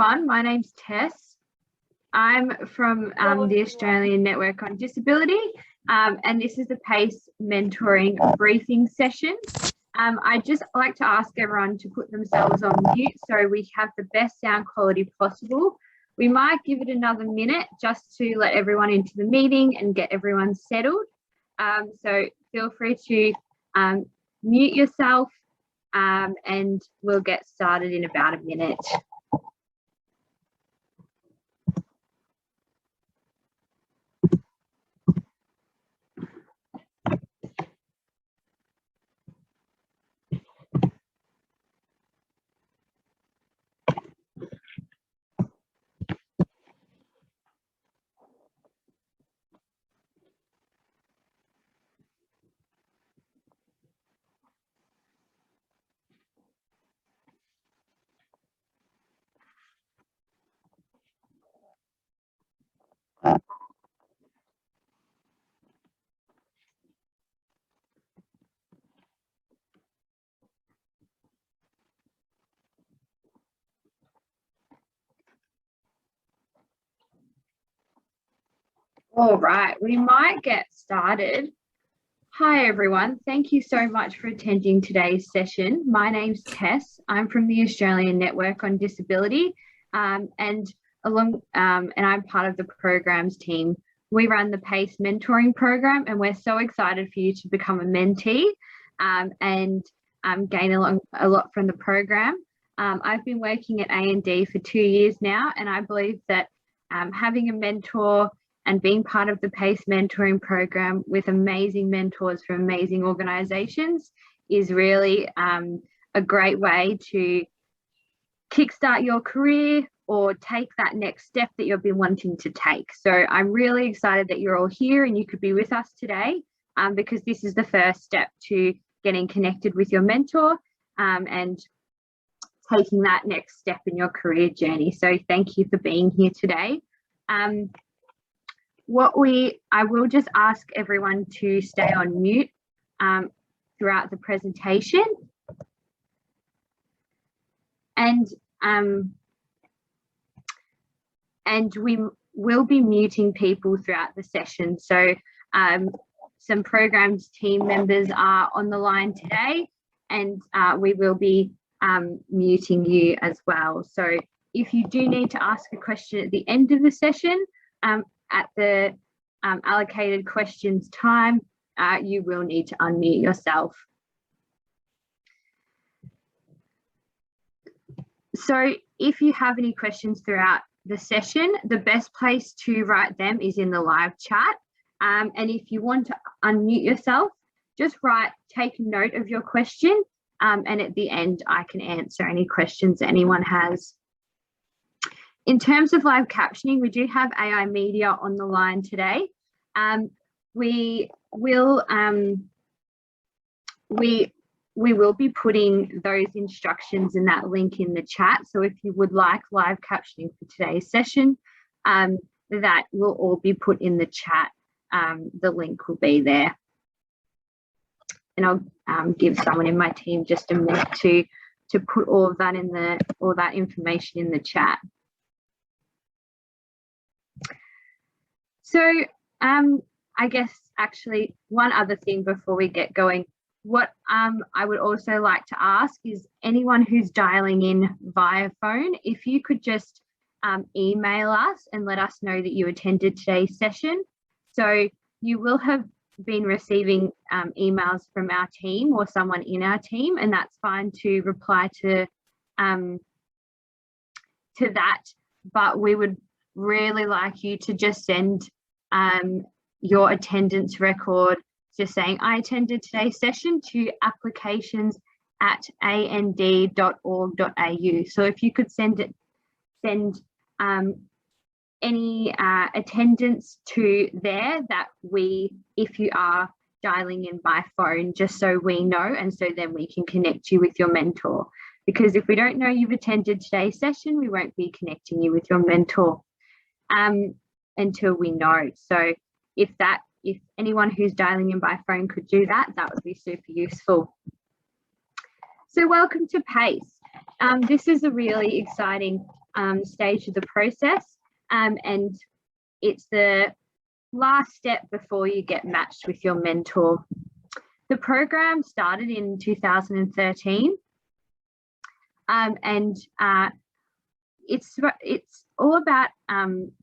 everyone. My name's Tess. I'm from the Australian Network on Disability, and this is the PACE mentoring briefing session. I'd just like to ask everyone to put themselves on mute so we have the best sound quality possible. We might give it another minute just to let everyone into the meeting and get everyone settled. So feel free to mute yourself, and we'll get started in about a minute. All right, we might get started. Hi everyone, thank you so much for attending today's session. My name's Tess. I'm from the Australian Network on Disability, and I'm part of the programs team. We run the PACE mentoring program, and we're so excited for you to become a mentee and gain a lot from the program. I've been working at A&D for 2 years now, and I believe that having a mentor and being part of the PACE mentoring program with amazing mentors from amazing organisations is really a great way to kickstart your career or take that next step that you've been wanting to take. So I'm really excited that you're all here and you could be with us today, because this is the first step to getting connected with your mentor and taking that next step in your career journey. So thank you for being here today. I will just ask everyone to stay on mute throughout the presentation, and we will be muting people throughout the session. So some programs team members are on the line today, and we will be muting you as well. So if you do need to ask a question at the end of the session, at the allocated questions time, you will need to unmute yourself. So if you have any questions throughout the session, the best place to write them is in the live chat. And if you want to unmute yourself, just take note of your question, and at the end I can answer any questions that anyone has. In terms of live captioning, we do have AI Media on the line today. We will be putting those instructions and that link in the chat. So if you would like live captioning for today's session, that will all be put in the chat. The link will be there. And I'll give someone in my team just a minute to put all of that all that information in the chat. So I guess actually one other thing before we get going, what I would also like to ask is anyone who's dialing in via phone, if you could just email us and let us know that you attended today's session. So you will have been receiving emails from our team or someone in our team, and that's fine to reply to that, but we would really like you to just send your attendance record, just saying I attended today's session, to applications@and.org.au. So if you could send any attendance to there, that if you are dialing in by phone, just so we know, and so then we can connect you with your mentor. Because if we don't know you've attended today's session, we won't be connecting you with your mentor until we know. So if anyone who's dialing in by phone could do that, that would be super useful. So welcome to PACE. This is a really exciting stage of the process, and it's the last step before you get matched with your mentor. The program started in 2013, and it's all about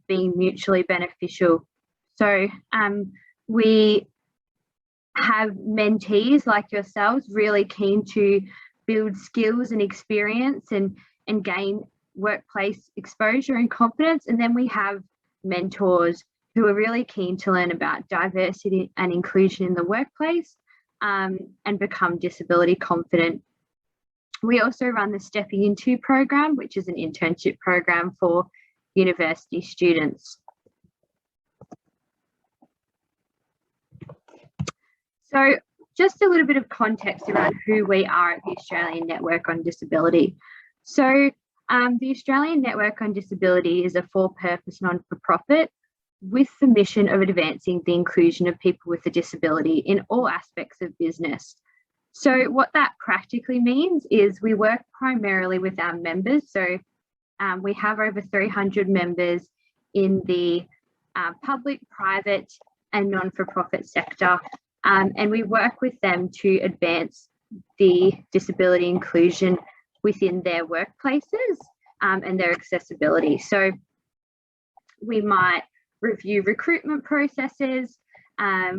being mutually beneficial. So we have mentees like yourselves really keen to build skills and experience and gain workplace exposure and confidence. And then we have mentors who are really keen to learn about diversity and inclusion in the workplace and become disability confident. We also run the Stepping Into program, which is an internship program for university students. So just a little bit of context around who we are at the Australian Network on Disability. So the Australian Network on Disability is a for-purpose non-for-profit with the mission of advancing the inclusion of people with a disability in all aspects of business. So what that practically means is we work primarily with our members. So we have over 300 members in the public, private and non-for-profit sector. And we work with them to advance the disability inclusion within their workplaces and their accessibility. So we might review recruitment processes,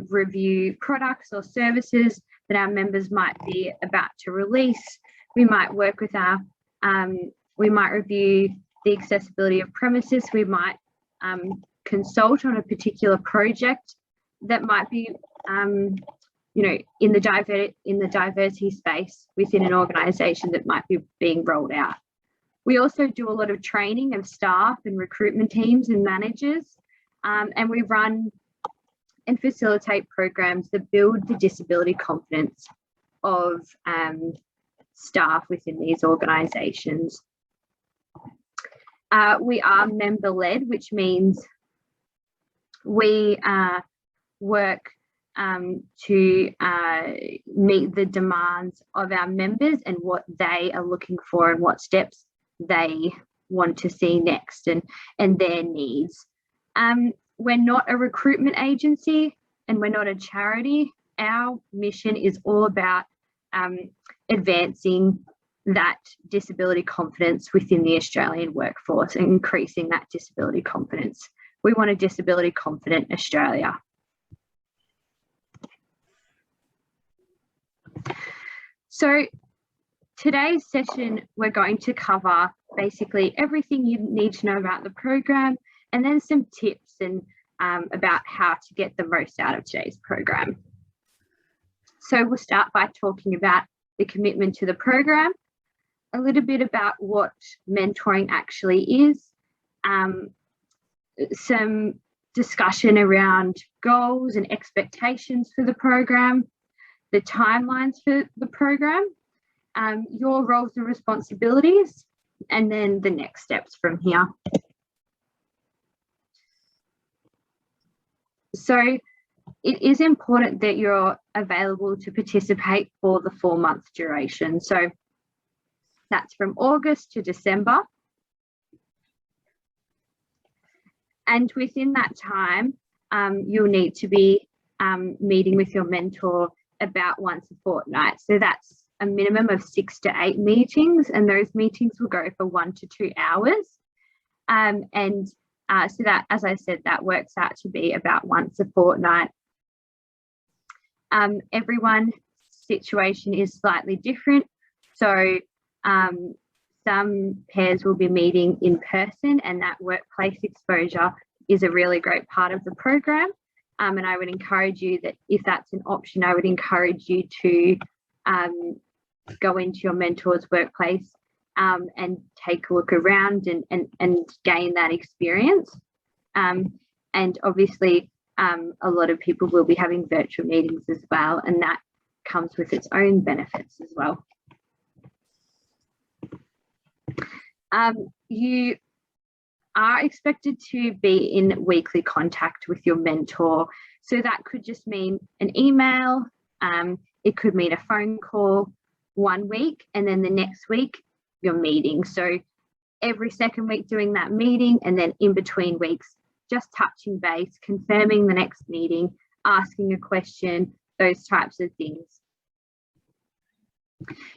review products or services that our members might be about to release. We might work with our, we might review the accessibility of premises. We might consult on a particular project that might be, you know, in the diversity space within an organisation that might be being rolled out. We also do a lot of training of staff and recruitment teams and managers, and we run and facilitate programs that build the disability confidence of staff within these organisations. We are member-led, which means we work to meet the demands of our members and what they are looking for and what steps they want to see next and their needs. We're not a recruitment agency and we're not a charity. Our mission is all about advancing that disability confidence within the Australian workforce and increasing that disability confidence. We want a disability confident Australia. So today's session, we're going to cover basically everything you need to know about the program and then some tips and about how to get the most out of today's program. So we'll start by talking about the commitment to the program, a little bit about what mentoring actually is, some discussion around goals and expectations for the program, the timelines for the program, your roles and responsibilities, and then the next steps from here. So it is important that you're available to participate for the 4-month duration. So that's from August to December. And within that time, you'll need to be meeting with your mentor about once a fortnight. So that's a minimum of 6 to 8 meetings, and those meetings will go for 1 to 2 hours. So that, as I said, that works out to be about once a fortnight. Everyone's situation is slightly different. So some pairs will be meeting in person, and that workplace exposure is a really great part of the program. And I would encourage you that if that's an option, I would encourage you to go into your mentor's workplace and take a look around and gain that experience. And obviously, a lot of people will be having virtual meetings as well, and that comes with its own benefits as well. You are expected to be in weekly contact with your mentor. So that could just mean an email, it could mean a phone call 1 week, and then the next week you're meeting. So every second week doing that meeting, and then in between weeks, just touching base, confirming the next meeting, asking a question, those types of things.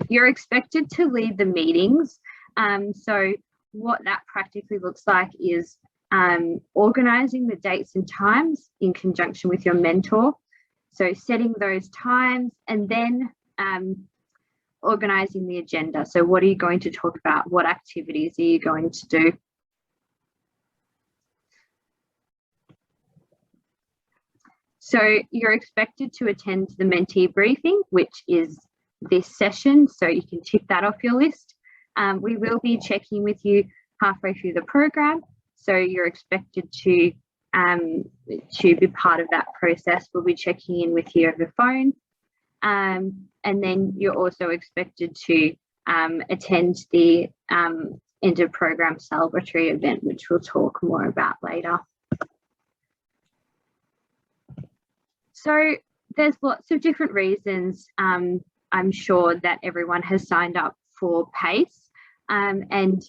You're expected to lead the meetings. So what that practically looks like is organising the dates and times in conjunction with your mentor. So setting those times, and then organising the agenda. So what are you going to talk about? What activities are you going to do? So you're expected to attend the mentee briefing, which is this session. So you can tick that off your list. We will be checking with you halfway through the program. So you're expected to be part of that process. We'll be checking in with you over the phone. And then you're also expected to attend the end of program celebratory event, which we'll talk more about later. So there's lots of different reasons. I'm sure that everyone has signed up for PACE, and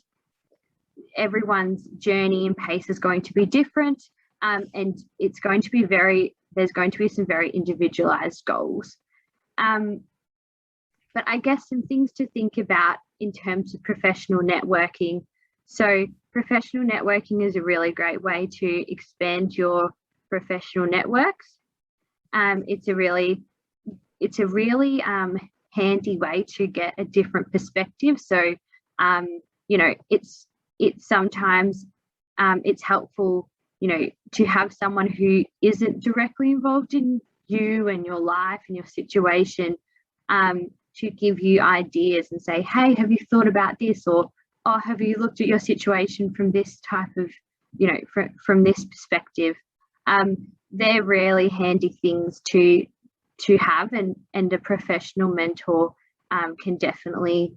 everyone's journey and pace is going to be different, and it's going to be there's going to be some very individualized goals. But I guess some things to think about in terms of professional networking. So professional networking is a really great way to expand your professional networks. It's a really handy way to get a different perspective. So, you know, it's sometimes it's helpful, you know, to have someone who isn't directly involved in you and your life and your situation, to give you ideas and say, hey, have you thought about this? Or, oh, have you looked at your situation from this type of, you know, from this perspective? They're really handy things to have, and a professional mentor can definitely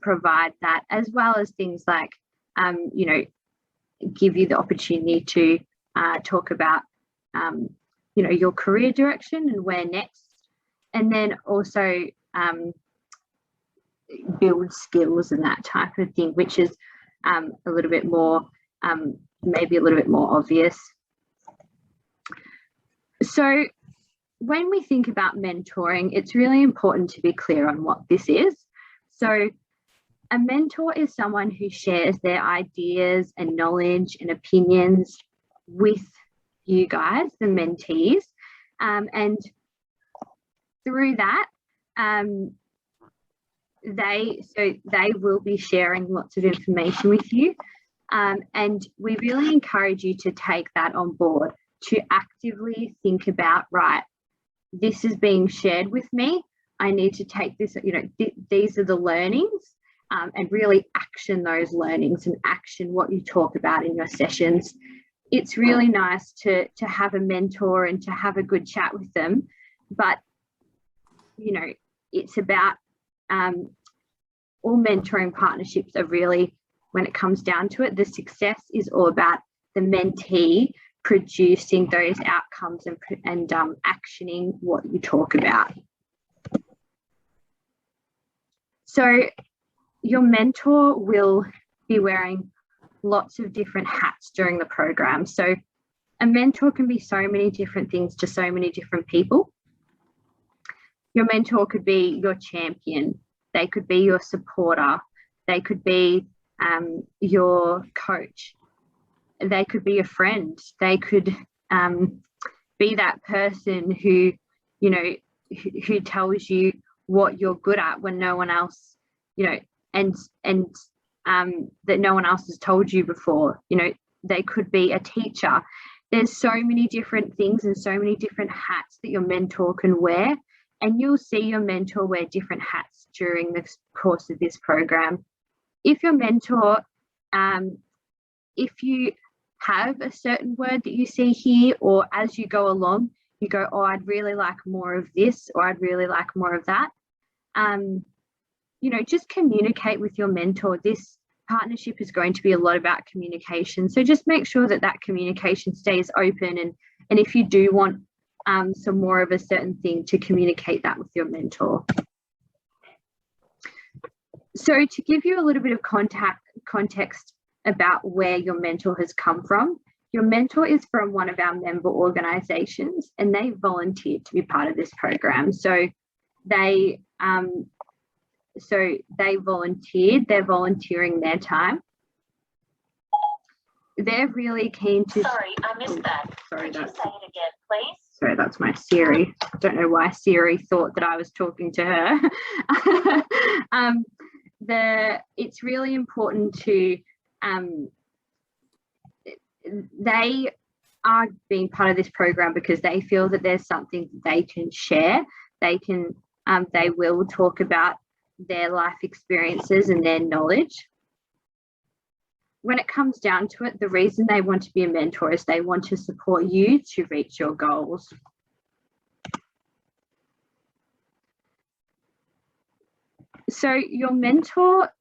provide that, as well as things like, you know, give you the opportunity to talk about, you know, your career direction and where next, and then also build skills and that type of thing, which is a little bit more, maybe a little bit more obvious. So when we think about mentoring, it's really important to be clear on what this is. So a mentor is someone who shares their ideas and knowledge and opinions with you guys, the mentees, and through that, they will be sharing lots of information with you, and we really encourage you to take that on board, to actively think about, right, this is being shared with me, I need to take this, you know, these are the learnings, and really action those learnings and action what you talk about in your sessions. It's really nice to have a mentor and to have a good chat with them, but you know, it's about all mentoring partnerships are really, when it comes down to it, the success is all about the mentee producing those outcomes and actioning what you talk about. So your mentor will be wearing lots of different hats during the program. So a mentor can be so many different things to so many different people. Your mentor could be your champion, they could be your supporter, they could be your coach, they could be a friend, they could be that person who, you know, who tells you what you're good at when no one else, you know, and that no one else has told you before. You know, they could be a teacher. There's so many different things and so many different hats that your mentor can wear, and you'll see your mentor wear different hats during the course of this program. If your mentor, if you have a certain word that you see here, or as you go along, you go, oh, I'd really like more of this, or I'd really like more of that. You know, just communicate with your mentor. This partnership is going to be a lot about communication. So just make sure that that communication stays open. And if you do want some more of a certain thing, to communicate that with your mentor. So to give you a little bit of context about where your mentor has come from. Your mentor is from one of our member organisations, and they volunteered to be part of this program. So they're volunteering their time. They're really keen to... Sorry, I missed that. Sorry, could you say it again, please? Sorry, that's my Siri. I don't know why Siri thought that I was talking to her. It's really important to... they are being part of this program because they feel that there's something they can share. They will talk about their life experiences and their knowledge. When it comes down to it, the reason they want to be a mentor is they want to support you to reach your goals. So your mentor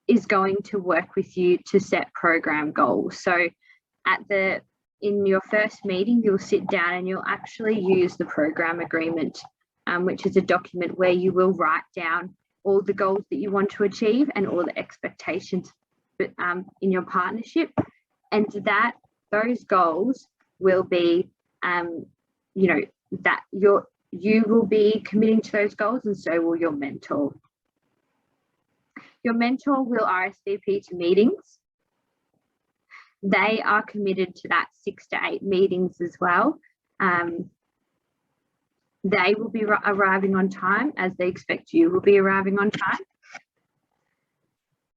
is going to work with you to set program goals. So in your first meeting, you'll sit down and you'll actually use the program agreement, which is a document where you will write down all the goals that you want to achieve and all the expectations in your partnership, and those goals will be, you will be committing to those goals, and so will your mentor. Your mentor will RSVP to meetings. They are committed to that 6 to 8 meetings as well. They will be arriving on time, as they expect you will be arriving on time.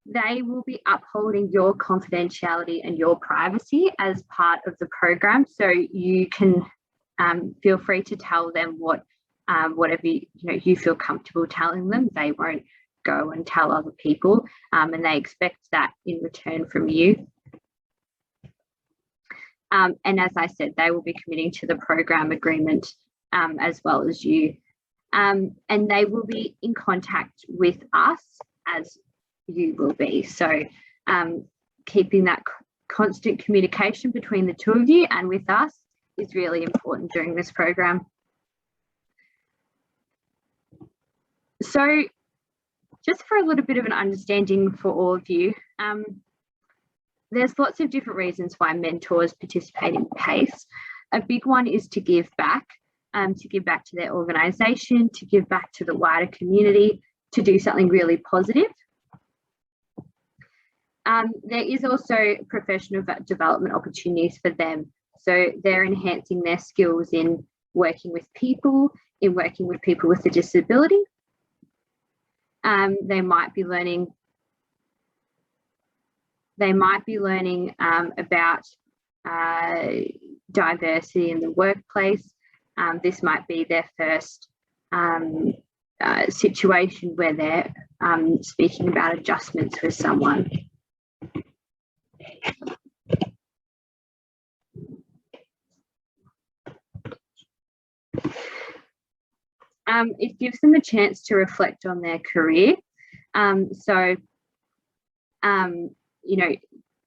They will be upholding your confidentiality and your privacy as part of the program, so you can feel free to tell them whatever you feel comfortable telling them. They won't go and tell other people, and they expect that in return from you. And as I said, they will be committing to the program agreement as well as you, and they will be in contact with us as you will be. So keeping that constant communication between the two of you and with us is really important during this program. So just for a little bit of an understanding for all of you, there's lots of different reasons why mentors participate in PACE. A big one is to give back to their organisation, to give back to the wider community, to do something really positive. There is also professional development opportunities for them. So they're enhancing their skills in working with people with a disability. They might be learning about diversity in the workplace. This might be their first situation where they're speaking about adjustments with someone. It gives them a chance to reflect on their career.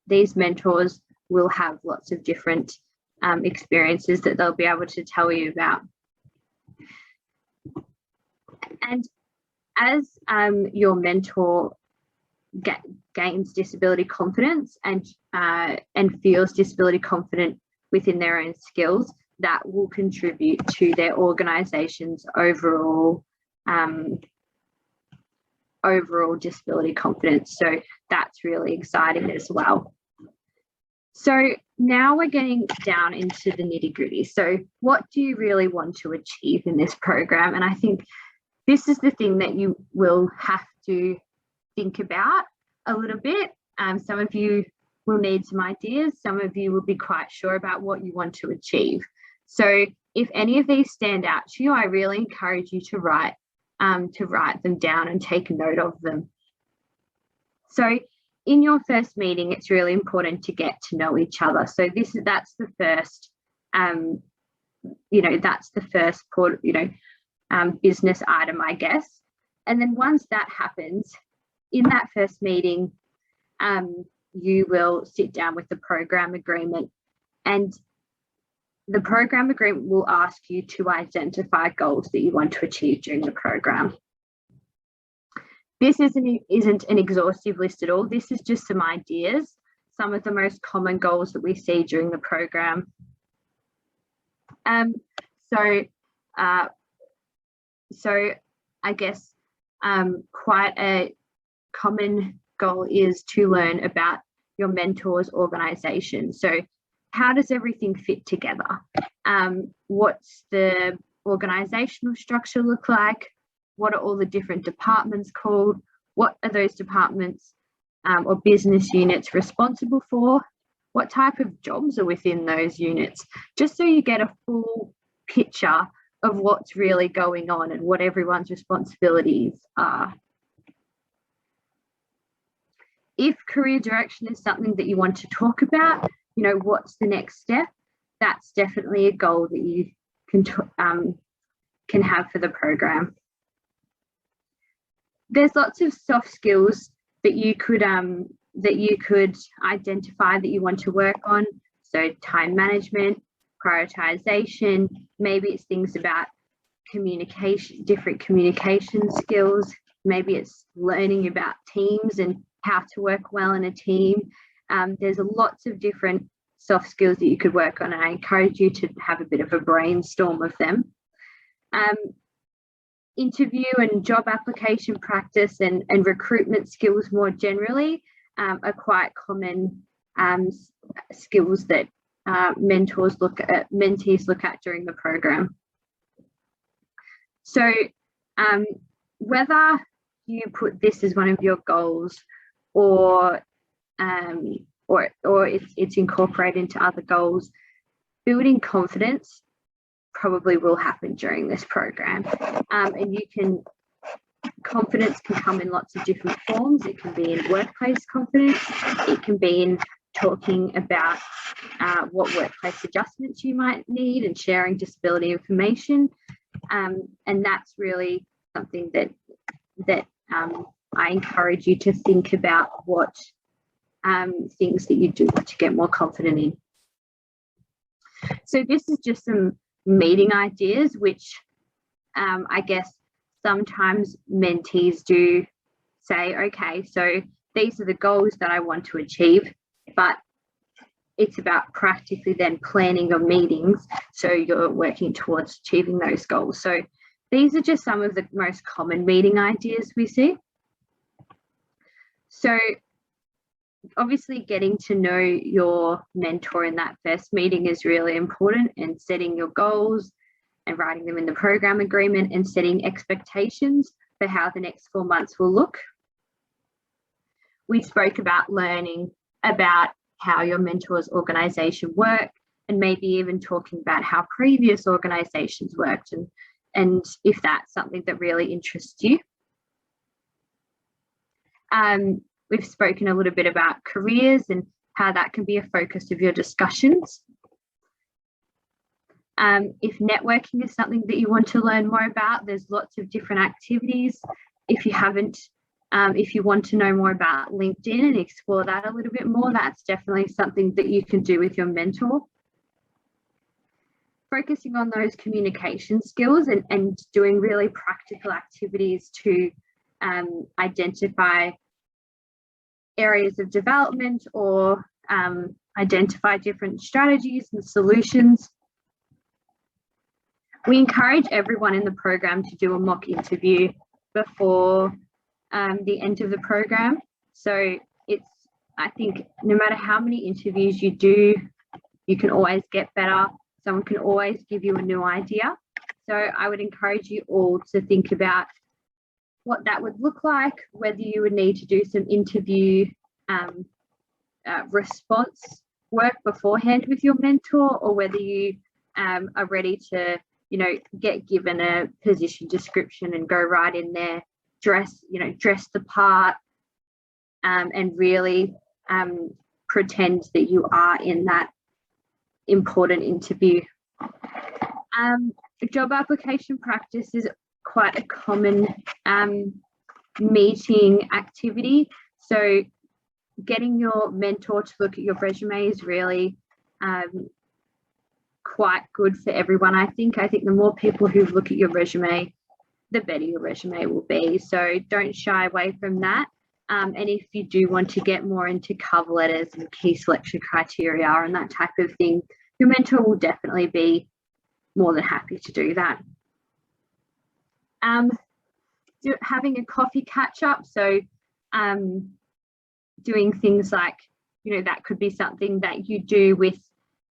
These mentors will have lots of different experiences that they'll be able to tell you about. And as your mentor gains disability confidence and feels disability confident within their own skills, that will contribute to their organisation's overall disability confidence. So that's really exciting as well. So now we're getting down into the nitty-gritty. So what do you really want to achieve in this program? And I think this is the thing that you will have to think about a little bit. Some of you will need some ideas. Some of you will be quite sure about what you want to achieve. So if any of these stand out to you, I really encourage you to write them down and take note of them. So in your first meeting, it's really important to get to know each other. So that's the first, business item, I guess. And then once that happens, in that first meeting, you will sit down with the program agreement, and the program agreement will ask you to identify goals that you want to achieve during the program. This isn't an exhaustive list at all. This is just some ideas, some of the most common goals that we see during the program. So I guess quite a common goal is to learn about your mentor's organization. So how does everything fit together? What's the organizational structure look like? What are all the different departments called? What are those departments or business units responsible for? What type of jobs are within those units? Just so you get a full picture of what's really going on and what everyone's responsibilities are. If career direction is something that you want to talk about, you know, what's the next step? That's definitely a goal that you can have for the program. There's lots of soft skills that you could identify that you want to work on. So time management, prioritization, maybe it's things about communication, different communication skills. Maybe it's learning about teams and how to work well in a team. There's lots of different soft skills that you could work on, and I encourage you to have a bit of a brainstorm of them. Interview and job application practice and recruitment skills more generally are quite common skills that mentees look at during the program. So whether you put this as one of your goals or it's incorporated into other goals, building confidence probably will happen during this program. And confidence can come in lots of different forms. It can be in workplace confidence. It can be in talking about what workplace adjustments you might need and sharing disability information. And that's really something that I encourage you to think about what things that you do to get more confident in. So this is just some meeting ideas, which I guess sometimes mentees do say, okay, so these are the goals that I want to achieve, but it's about practically then planning your meetings so you're working towards achieving those goals. So these are just some of the most common meeting ideas we see. So obviously getting to know your mentor in that first meeting is really important, and setting your goals and writing them in the program agreement and setting expectations for how the next 4 months will look. We spoke about learning about how your mentor's organisation worked, and maybe even talking about how previous organisations worked, and if that's something that really interests you. We've spoken a little bit about careers and how that can be a focus of your discussions. If networking is something that you want to learn more about, there's lots of different activities. If you want to know more about LinkedIn and explore that a little bit more, that's definitely something that you can do with your mentor. Focusing on those communication skills and doing really practical activities to identify areas of development or identify different strategies and solutions. We encourage everyone in the program to do a mock interview before the end of the program. So I think no matter how many interviews you do, you can always get better. Someone can always give you a new idea. So I would encourage you all to think about what that would look like, whether you would need to do some interview response work beforehand with your mentor, or whether you are ready to, get given a position description and go right in there, dress the part, and really pretend that you are in that important interview. Job application practice is quite a common meeting activity. So getting your mentor to look at your resume is really quite good for everyone. I think the more people who look at your resume, the better your resume will be. So don't shy away from that. And if you do want to get more into cover letters and key selection criteria and that type of thing, your mentor will definitely be more than happy to do that. Having a coffee catch up. So doing things like, that could be something that you do with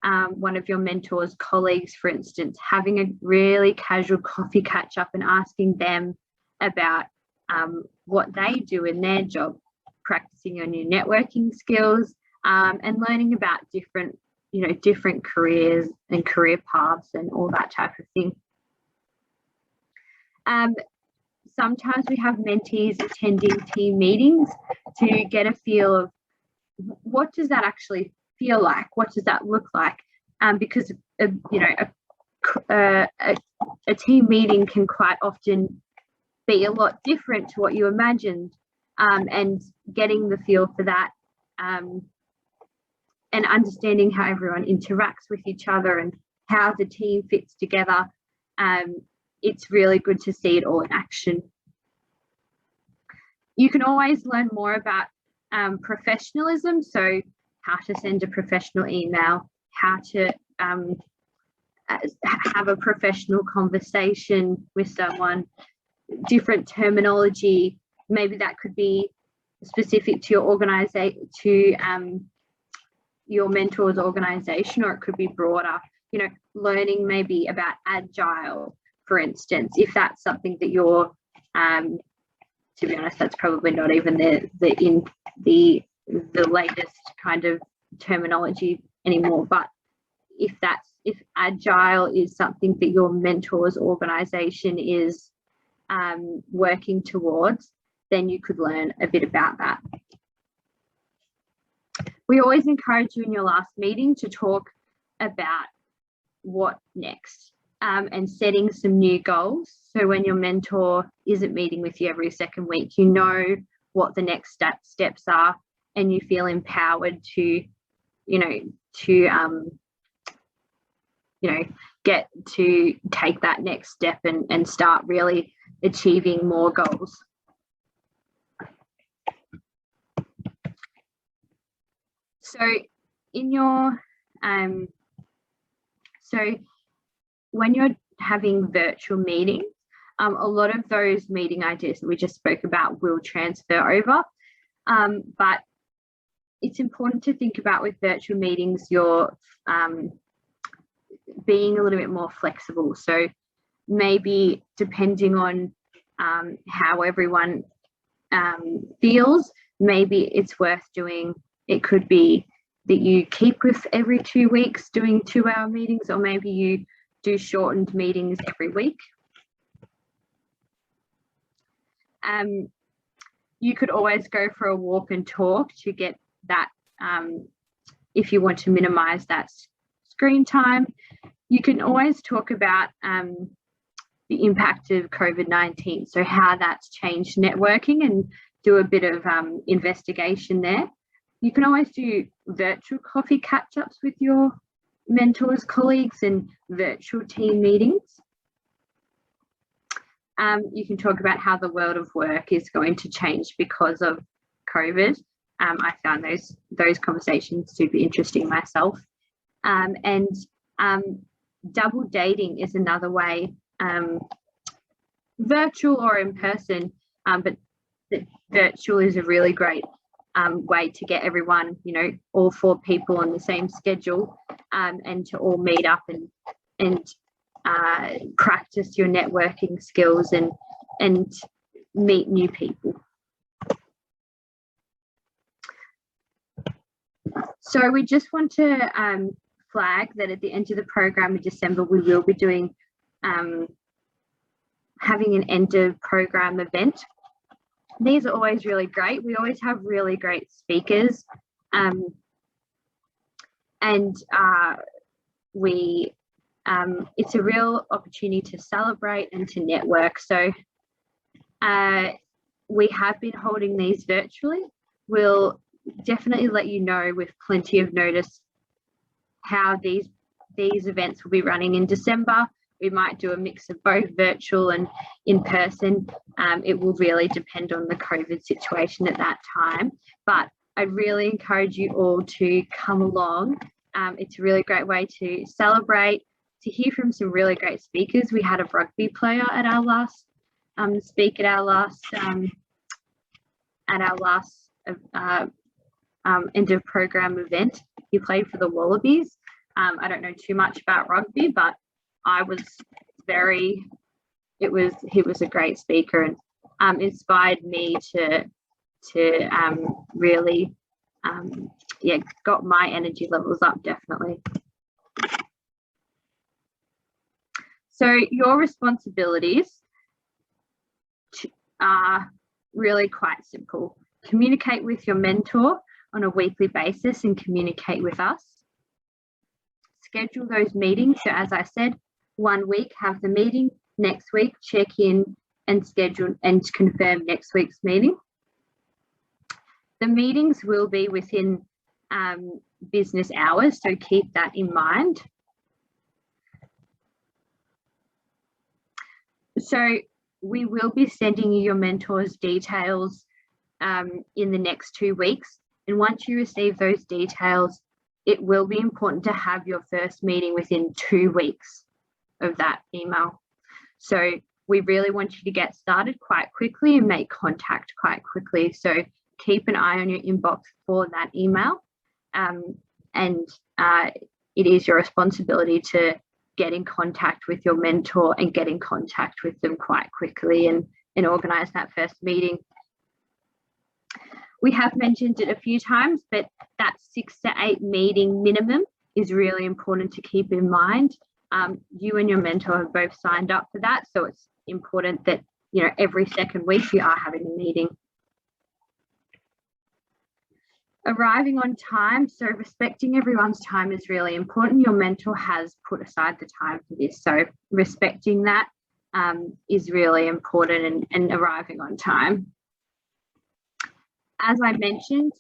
one of your mentor's colleagues, for instance, having a really casual coffee catch up and asking them about what they do in their job, practicing on your networking skills, and learning about different careers and career paths and all that type of thing. Sometimes we have mentees attending team meetings to get a feel of what does that actually feel like? What does that look like? Because a team meeting can quite often be a lot different to what you imagined, and getting the feel for that, and understanding how everyone interacts with each other and how the team fits together. It's really good to see it all in action. You can always learn more about professionalism, so how to send a professional email, how to have a professional conversation with someone, different terminology. Maybe that could be specific to your organization, to your mentor's organization, or it could be broader. Learning maybe about agile, for instance, if that's something that you're, to be honest, that's probably not even the latest kind of terminology anymore. But if agile is something that your mentor's organization is working towards, then you could learn a bit about that. We always encourage you in your last meeting to talk about what next, and setting some new goals. So when your mentor isn't meeting with you every second week, you know what the next steps are, and you feel empowered to, get to take that next step and start really achieving more goals. So in your, so when you're having virtual meetings, a lot of those meeting ideas that we just spoke about will transfer over, but it's important to think about with virtual meetings, you're being a little bit more flexible. So maybe depending on how everyone feels, maybe it's worth doing. It could be that you keep with every 2 weeks doing 2-hour meetings, or maybe you do shortened meetings every week. You could always go for a walk and talk to get that, if you want to minimize that screen time. You can always talk about the impact of COVID-19, so how that's changed networking, and do a bit of investigation there. You can always do virtual coffee catch-ups with your mentors, colleagues, and virtual team meetings. You can talk about how the world of work is going to change because of COVID. I found those conversations super interesting myself. And double dating is another way, virtual or in person, but virtual is a really great way to get everyone, all 4 people on the same schedule, and to all meet up and practice your networking skills and meet new people. So we just want to flag that at the end of the program in December, we will be doing having an end of program event. These are always really great. We always have really great speakers, and it's a real opportunity to celebrate and to network. So we have been holding these virtually. We'll definitely let you know with plenty of notice how these events will be running in December. we might do a mix of both virtual and in person. It will really depend on the COVID situation at that time, but I'd really encourage you all to come along. It's a really great way to celebrate, to hear from some really great speakers. We had a rugby player at our last speak at our last end of program event. He played for the Wallabies. I don't know too much about rugby, but he was a great speaker and inspired me to really got my energy levels up, definitely. So your responsibilities are really quite simple. Communicate with your mentor on a weekly basis and communicate with us. Schedule those meetings. So as I said, 1 week have the meeting, next week check in and schedule and confirm next week's meeting. The meetings will be within business hours, so keep that in mind. So we will be sending you your mentor's details in the next 2 weeks. And once you receive those details, it will be important to have your first meeting within 2 weeks of that email. So we really want you to get started quite quickly and make contact quite quickly. So keep an eye on your inbox for that email. It is your responsibility to get in contact with your mentor and get in contact with them quite quickly and organise that first meeting. We have mentioned it a few times, but that 6 to 8 meeting minimum is really important to keep in mind. You and your mentor have both signed up for that, so it's important that every second week you are having a meeting. Arriving on time, so respecting everyone's time is really important. Your mentor has put aside the time for this, so respecting that is really important, and arriving on time. As I mentioned,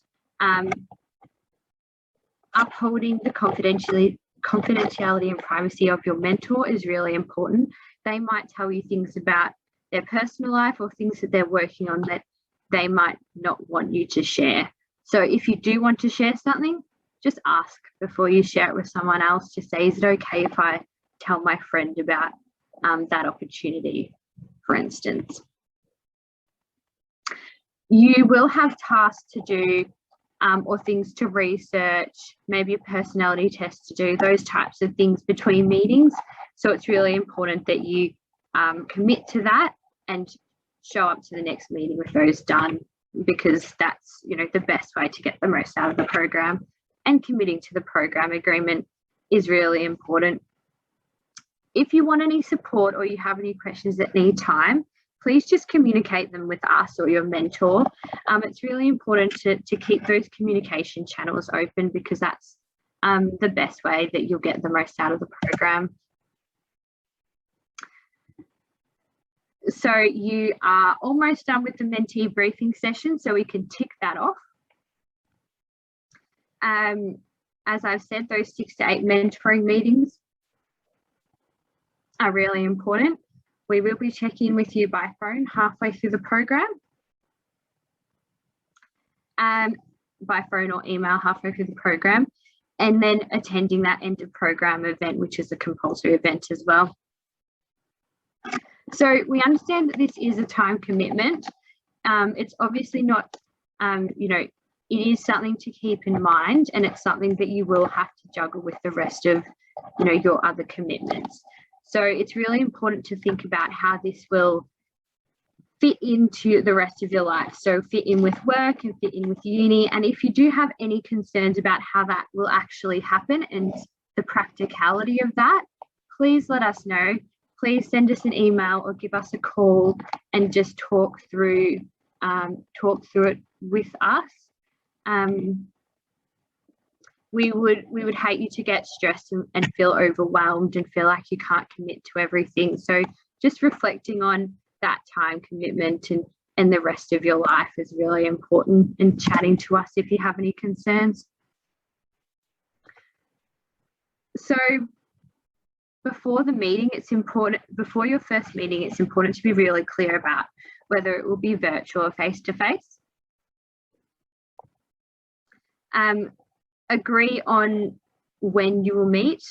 upholding the confidentiality and privacy of your mentor is really important. They might tell you things about their personal life or things that they're working on that they might not want you to share. So if you do want to share something, just ask before you share it with someone else. Just say, is it okay if I tell my friend about that opportunity, for instance? You will have tasks to do or things to research, maybe a personality test to do, those types of things between meetings. So it's really important that you commit to that and show up to the next meeting with those done, because that's the best way to get the most out of the program. And committing to the program agreement is really important. If you want any support or you have any questions that need time, please just communicate them with us or your mentor. It's really important to keep those communication channels open, because that's the best way that you'll get the most out of the program. So you are almost done with the mentee briefing session, so we can tick that off. As I've said, those 6 to 8 mentoring meetings are really important. We will be checking with you by phone halfway through the program, by phone or email halfway through the program, and then attending that end of program event, which is a compulsory event as well. So we understand that this is a time commitment. It's obviously not, it is something to keep in mind, and it's something that you will have to juggle with the rest of, your other commitments. So it's really important to think about how this will fit into the rest of your life. So fit in with work and fit in with uni. And if you do have any concerns about how that will actually happen and the practicality of that, please let us know. Please send us an email or give us a call and just talk through it with us. We would hate you to get stressed and feel overwhelmed and feel like you can't commit to everything. So just reflecting on that time commitment and the rest of your life is really important, and chatting to us if you have any concerns. So before the meeting, before your first meeting, it's important to be really clear about whether it will be virtual or face-to-face. Agree on when you will meet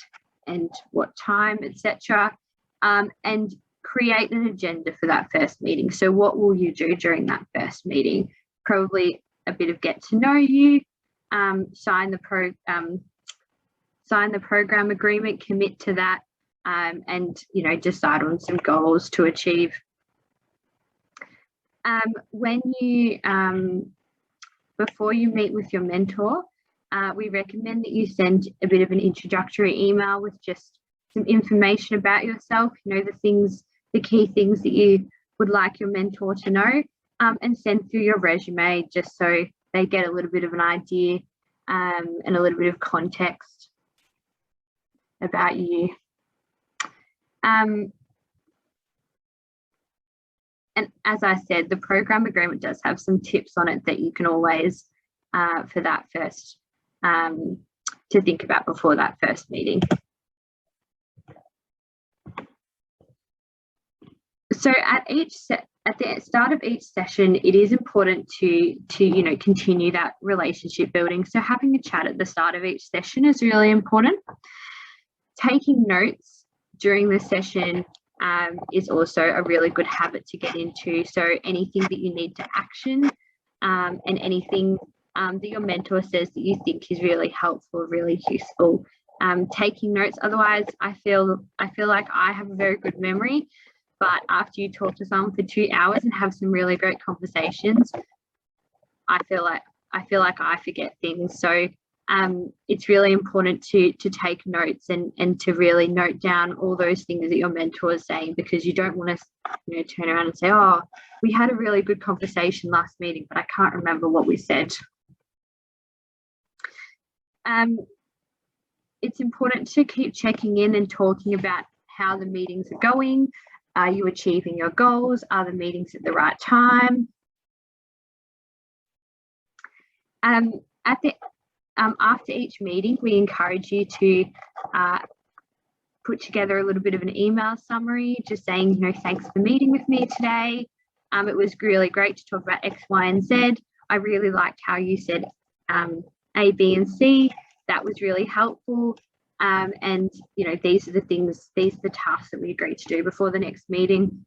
and what time, etc. And create an agenda for that first meeting. So what will you do during that first meeting? Probably a bit of get to know you, sign the program agreement, commit to that, and decide on some goals to achieve. When you before you meet with your mentor, we recommend that you send a bit of an introductory email with just some information about yourself, the key things that you would like your mentor to know, and send through your resume just so they get a little bit of an idea and a little bit of context about you. And as I said, the program agreement does have some tips on it that you can always, for that first, to think about before that first meeting. So at the start of each session, it is important to continue that relationship building. So having a chat at the start of each session is really important. Taking notes during the session is also a really good habit to get into. So anything that you need to action and anything that your mentor says that you think is really helpful, really useful, taking notes. Otherwise, I feel like I have a very good memory, but after you talk to someone for 2 hours and have some really great conversations, I feel like I forget things. So it's really important to take notes and to really note down all those things that your mentor is saying, because you don't want to turn around and say, oh, we had a really good conversation last meeting, but I can't remember what we said. It's important to keep checking in and talking about how the meetings are going. Are you achieving your goals? Are the meetings at the right time? After each meeting, we encourage you to put together a little bit of an email summary, just saying, thanks for meeting with me today. It was really great to talk about X, Y, and Z. I really liked how you said A, B, and C. That was really helpful. And these are the tasks that we agreed to do before the next meeting.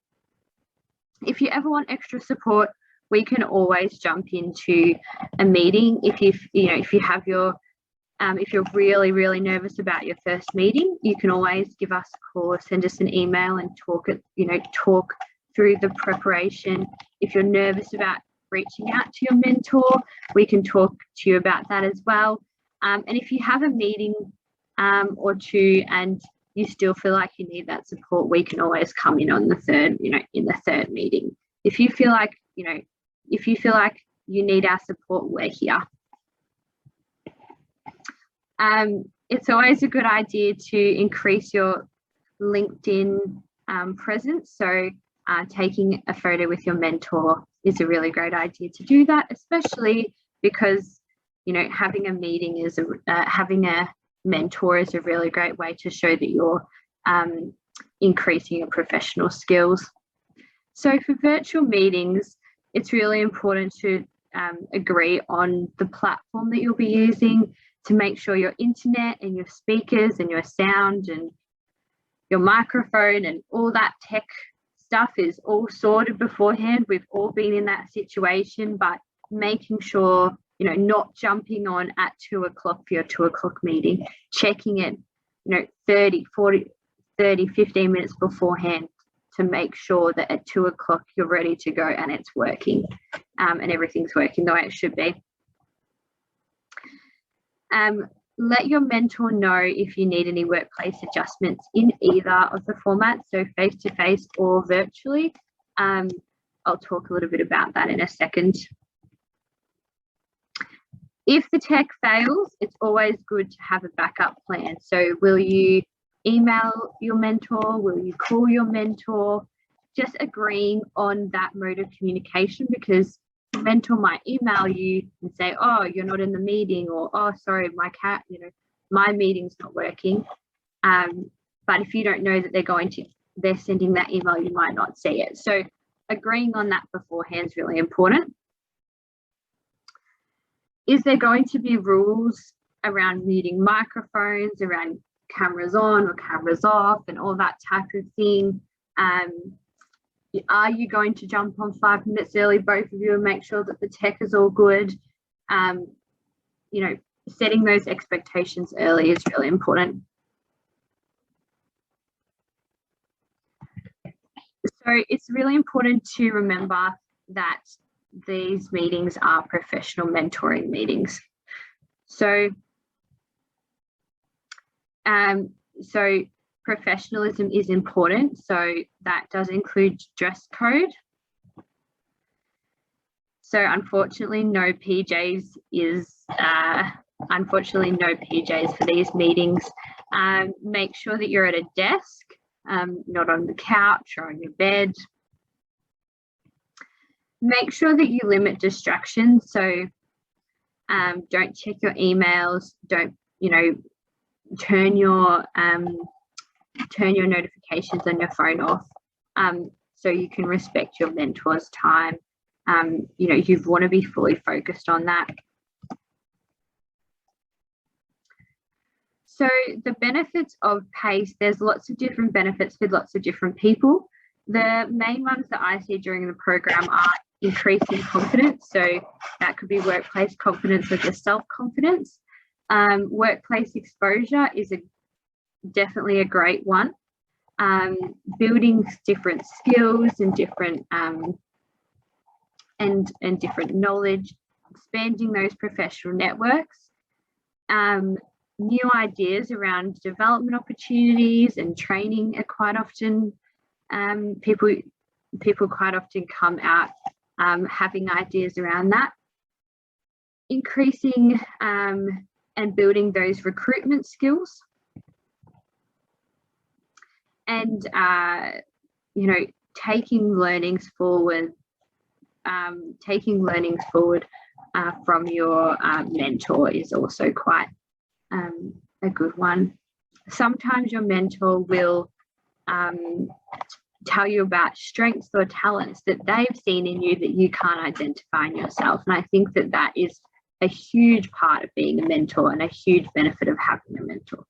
If you ever want extra support, we can always jump into a meeting. If you're really, really nervous about your first meeting, you can always give us a call or send us an email and talk through the preparation. If you're nervous about reaching out to your mentor, we can talk to you about that as well. And if you have a meeting or two and you still feel like you need that support, we can always come in on the third, in the third meeting. If you feel like, you need our support, we're here. It's always a good idea to increase your LinkedIn presence. So taking a photo with your mentor is a really great idea to do that, especially because, having a meeting having a mentor is a really great way to show that you're increasing your professional skills. So for virtual meetings, it's really important to agree on the platform that you'll be using, to make sure your internet and your speakers and your sound and your microphone and all that tech stuff is all sorted beforehand. We've all been in that situation, but making sure, not jumping on at 2 o'clock for your 2 o'clock meeting, checking it, 15 minutes beforehand to make sure that at 2 o'clock you're ready to go and it's working and everything's working the way it should be. Let your mentor know if you need any workplace adjustments in either of the formats, so face-to-face or virtually. I'll talk a little bit about that in a second. If the tech fails, it's always good to have a backup plan. So will you email your mentor? Will you call your mentor? Just agreeing on that mode of communication, because the mentor might email you and say, oh, you're not in the meeting, or, oh, sorry, my meeting's not working. but if you don't know that they're sending that email, you might not see it. So agreeing on that beforehand is really important. Is there going to be rules around muting microphones, around cameras on or cameras off, and all that type of thing? Are you going to jump on 5 minutes early, both of you, and make sure that the tech is all good? You know, setting those expectations early is really important. So it's really important to remember that these meetings are professional mentoring meetings. So, professionalism is important. So that does include dress code. So unfortunately, no PJs for these meetings. Make sure that you're at a desk, not on the couch or on your bed. Make sure that you limit distractions. So don't check your emails. Don't, turn your notifications on your phone off, so you can respect your mentor's time. You want to be fully focused on that. So the benefits of PACE, there's lots of different benefits with lots of different people. The main ones that I see during the program are increasing confidence. So that could be workplace confidence or just self-confidence. Workplace exposure is definitely a great one. Building different skills and different and different knowledge, expanding those professional networks, new ideas around development opportunities and training are quite often, people quite often come out having ideas around that. Increasing and building those recruitment skills, and taking learnings forward from your mentor is also quite a good one. Sometimes your mentor will tell you about strengths or talents that they've seen in you that you can't identify in yourself, and I think that that is a huge part of being a mentor and a huge benefit of having a mentor.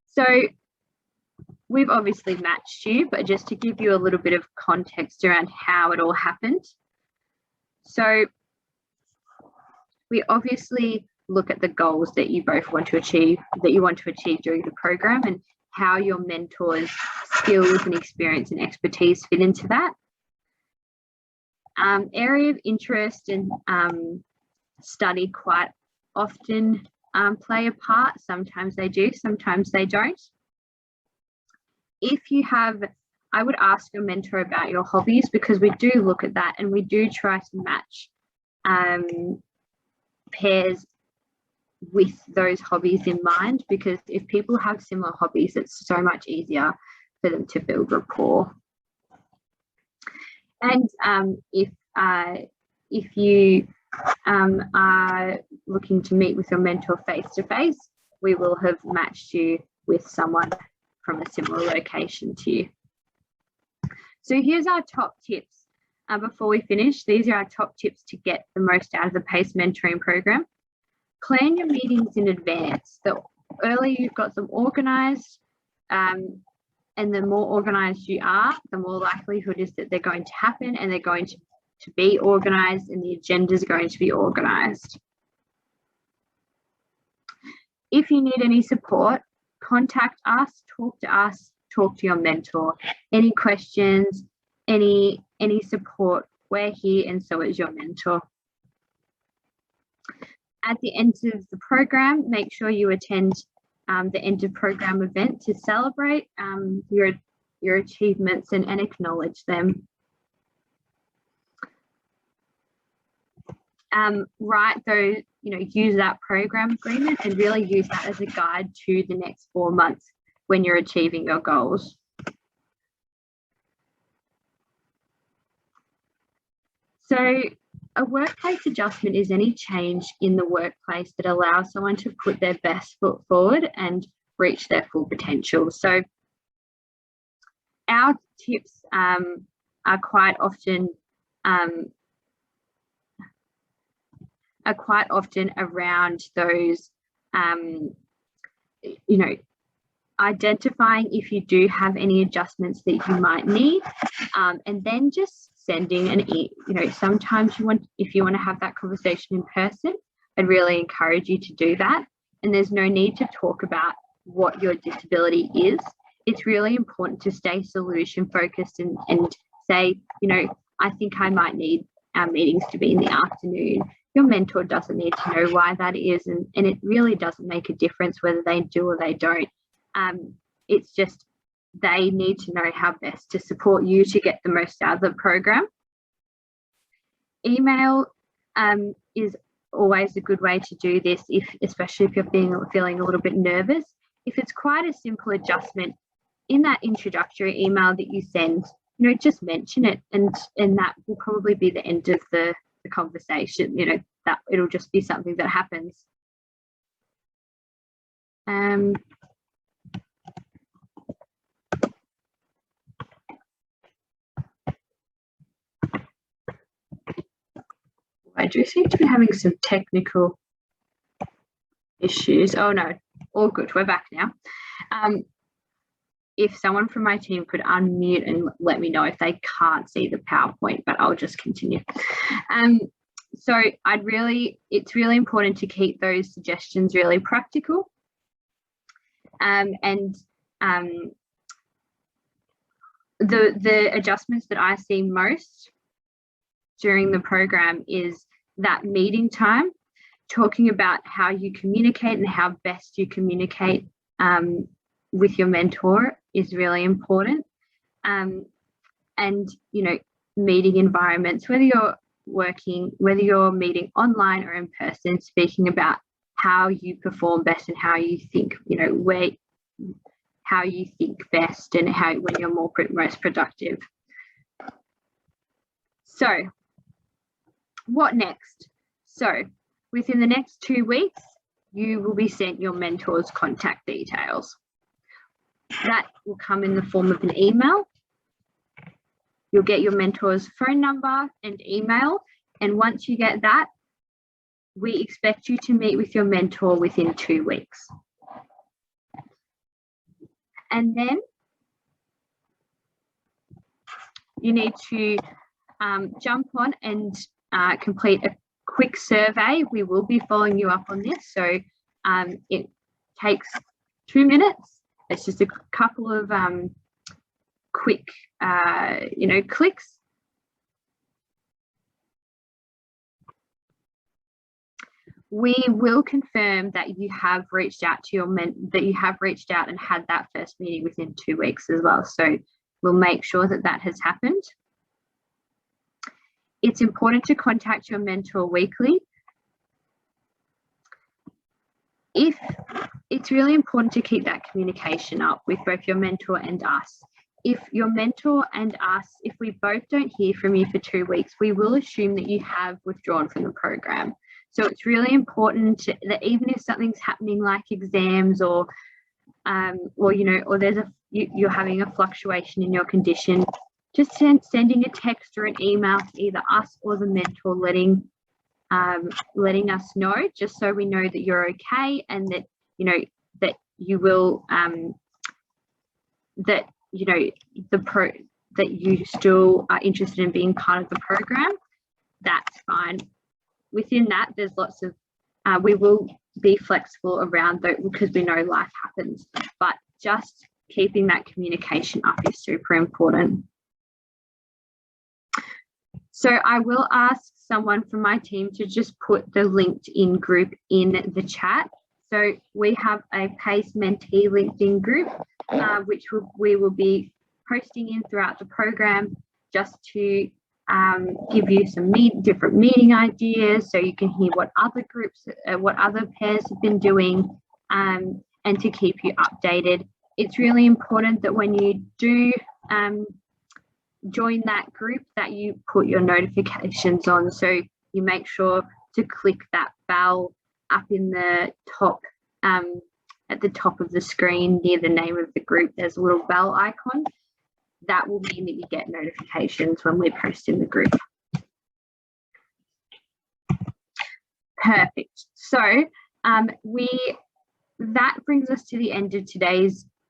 So we've obviously matched you, but just to give you a little bit of context around how it all happened. So we obviously look at the goals that you both want to achieve, during the program, and how your mentor's skills and experience and expertise fit into that. Area of interest and study quite often play a part. Sometimes they do, sometimes they don't. If you have, I would ask your mentor about your hobbies, because we do look at that and we do try to match pairs with those hobbies in mind, because if people have similar hobbies, it's so much easier for them to build rapport. And if you are looking to meet with your mentor face to face, we will have matched you with someone from a similar location to you. So here's our top tips. Before we finish, these are our top tips to get the most out of the PACE mentoring program. Plan your meetings in advance. The earlier you've got them organised, and the more organised you are, the more likelihood is that they're going to happen, and they're going to be organised, and the agenda is going to be organised. If you need any support, contact us, talk to your mentor. Any questions, any support, we're here, and so is your mentor. At the end of the program, make sure you attend the end of program event to celebrate your achievements and acknowledge them. Use that program agreement and really use that as a guide to the next 4 months when you're achieving your goals. So a workplace adjustment is any change in the workplace that allows someone to put their best foot forward and reach their full potential. So our tips are quite often around those, identifying if you do have any adjustments that you might need, and then just sending sometimes if you want to have that conversation in person, I'd really encourage you to do that. And there's no need to talk about what your disability is. It's really important to stay solution focused and say, I think I might need our meetings to be in the afternoon. Your mentor doesn't need to know why that is, and it really doesn't make a difference whether they do or they don't. It's just they need to know how best to support you to get the most out of the program. Email is always a good way to do this, especially if you're feeling a little bit nervous. If it's quite a simple adjustment, in that introductory email that you send, just mention it, and that will probably be the end of the conversation. That it'll just be something that happens. I do seem to be having some technical issues. Oh no, all good. We're back now. If someone from my team could unmute and let me know if they can't see the PowerPoint, but I'll just continue. So it's really important to keep those suggestions really practical. The adjustments that I see most during the program is that meeting time, talking about how you communicate and how best you communicate with your mentor is really important. And meeting environments, whether you're meeting online or in person, speaking about how you perform best and how you think, how you think best and when you're most productive. So what next? So within the next 2 weeks, you will be sent your mentor's contact details. That will come in the form of an email. You'll get your mentor's phone number and email. And once you get that, we expect you to meet with your mentor within 2 weeks. And then you need to jump on and complete a quick survey. We will be following you up on this. So it takes 2 minutes. It's just a couple of quick, clicks. We will confirm that you have reached out to and had that first meeting within 2 weeks as well. So we'll make sure that has happened. It's important to contact your mentor weekly. It's really important to keep that communication up with both your mentor and us. If your mentor and us, if we both don't hear from you for 2 weeks, we will assume that you have withdrawn from the program. So it's really important that even if something's happening like exams or you're having a fluctuation in your condition, just sending a text or an email to either us or the mentor letting us know, just so we know that you're okay and that that you will that you still are interested in being part of the program. That's fine. Within that, there's lots of we will be flexible around that because we know life happens, but just keeping that communication up is super important. So I will ask someone from my team to just put the LinkedIn group in the chat. So we have a PACE Mentee LinkedIn group, which we will be posting in throughout the program, just to give you some different meeting ideas, so you can hear what other groups, what other pairs have been doing, and to keep you updated. It's really important that when you do join that group, that you put your notifications on, so you make sure to click that bell up in the top at the top of the screen near the name of the group, there's a little bell icon. That will mean that you get notifications when we post in the group. Perfect. So that brings us to the end of today's